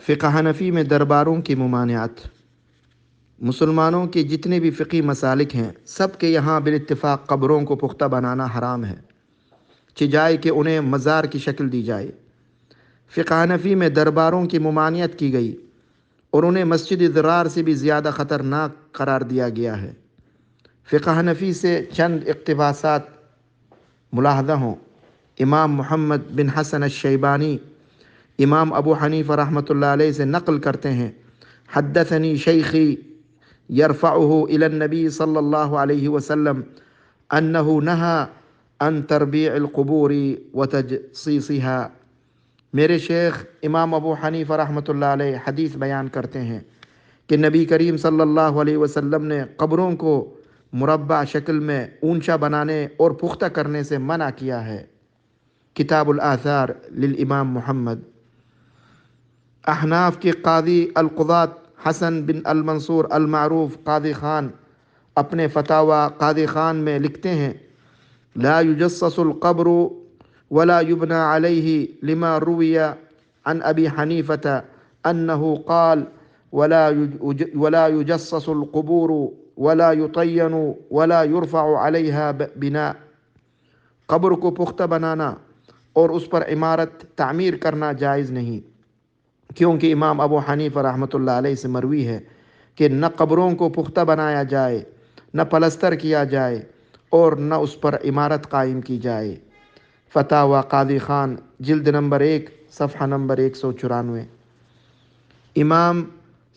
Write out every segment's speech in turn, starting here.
فقہ حنفی میں درباروں کی ممانعت۔ مسلمانوں کے جتنے بھی فقہی مسالک ہیں سب کے یہاں بالاتفاق قبروں کو پختہ بنانا حرام ہے، چجائے کہ انہیں مزار کی شکل دی جائے۔ فقہ حنفی میں درباروں کی ممانعت کی گئی اور انہیں مسجد ضرار سے بھی زیادہ خطرناک قرار دیا گیا ہے۔ فقہ حنفی سے چند اقتباسات ملاحظہ ہوں۔ امام محمد بن حسن الشیبانی امام ابو حنیفہ رحمۃ اللہ علیہ سے نقل کرتے ہیں، حدثنی شیخی یرفعہ الی النبی صلی اللہ علیہ وسلم انہ نہا عن تربیع القبور وتجصیصها۔ میرے شیخ امام ابو حنیفہ رحمۃ اللہ علیہ حدیث بیان کرتے ہیں کہ نبی کریم صلی اللہ علیہ وسلم نے قبروں کو مربع شکل میں اونچا بنانے اور پختہ کرنے سے منع کیا ہے۔ کتاب الآثار للامام محمد۔ احناف کے قاضی القضات حسن بن المنصور المعروف قاضی خان اپنے فتاوی قاضی خان میں لکھتے ہیں، لا یجصص القبر ولا يبنى عليه لما روي عن ابی حنیفة انه قال ولا يجصص القبور ولا يطين ولا يرفع عليها بناء۔ قبر کو پختہ بنانا اور اس پر عمارت تعمیر کرنا جائز نہیں، کیونکہ امام ابو حنیفہ رحمۃ اللہ علیہ سے مروی ہے کہ نہ قبروں کو پختہ بنایا جائے، نہ پلستر کیا جائے اور نہ اس پر عمارت قائم کی جائے۔ فتاوی قاضی خان جلد نمبر 1 صفحہ نمبر 194۔ امام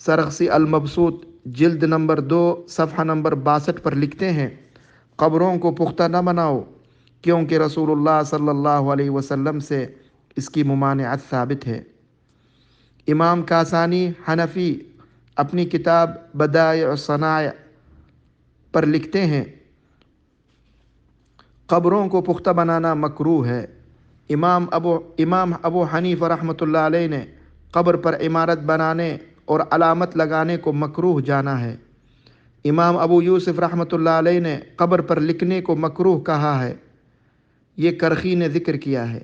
سرخسی المبسوط جلد نمبر 2 صفحہ نمبر 62 پر لکھتے ہیں، قبروں کو پختہ نہ بناؤ، کیونکہ رسول اللہ صلی اللہ علیہ وسلم سے اس کی ممانعت ثابت ہے۔ امام کاسانی حنفی اپنی کتاب بدائع الصنائع پر لکھتے ہیں، قبروں کو پختہ بنانا مکروہ ہے۔ امام ابو حنیفہ رحمۃ اللہ علیہ نے قبر پر عمارت بنانے اور علامت لگانے کو مکروہ جانا ہے۔ امام ابو یوسف رحمۃ اللہ علیہ نے قبر پر لکھنے کو مکروہ کہا ہے۔ یہ کرخی نے ذکر کیا ہے،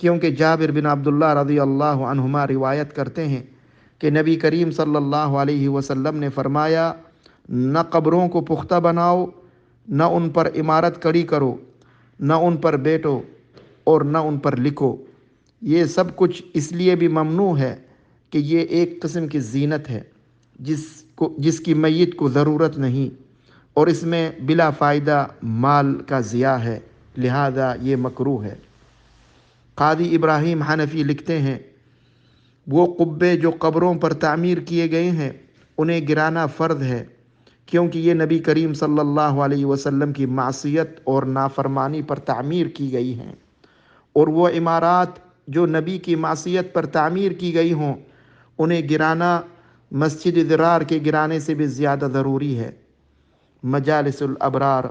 کیونکہ جابر بن عبداللہ رضی اللہ عنہما روایت کرتے ہیں کہ نبی کریم صلی اللہ علیہ وسلم نے فرمایا، نہ قبروں کو پختہ بناؤ، نہ ان پر عمارت کھڑی کرو، نہ ان پر بیٹھو اور نہ ان پر لکھو۔ یہ سب کچھ اس لیے بھی ممنوع ہے کہ یہ ایک قسم کی زینت ہے جس کی میت کو ضرورت نہیں، اور اس میں بلا فائدہ مال کا ضیاع ہے، لہذا یہ مکروہ ہے۔ قاضی ابراہیم حنفی لکھتے ہیں، وہ قبے جو قبروں پر تعمیر کیے گئے ہیں انہیں گرانا فرض ہے، کیونکہ یہ نبی کریم صلی اللہ علیہ وسلم کی معصیت اور نافرمانی پر تعمیر کی گئی ہیں، اور وہ عمارات جو نبی کی معصیت پر تعمیر کی گئی ہوں انہیں گرانا مسجد ضرار کے گرانے سے بھی زیادہ ضروری ہے۔ مجالس الابرار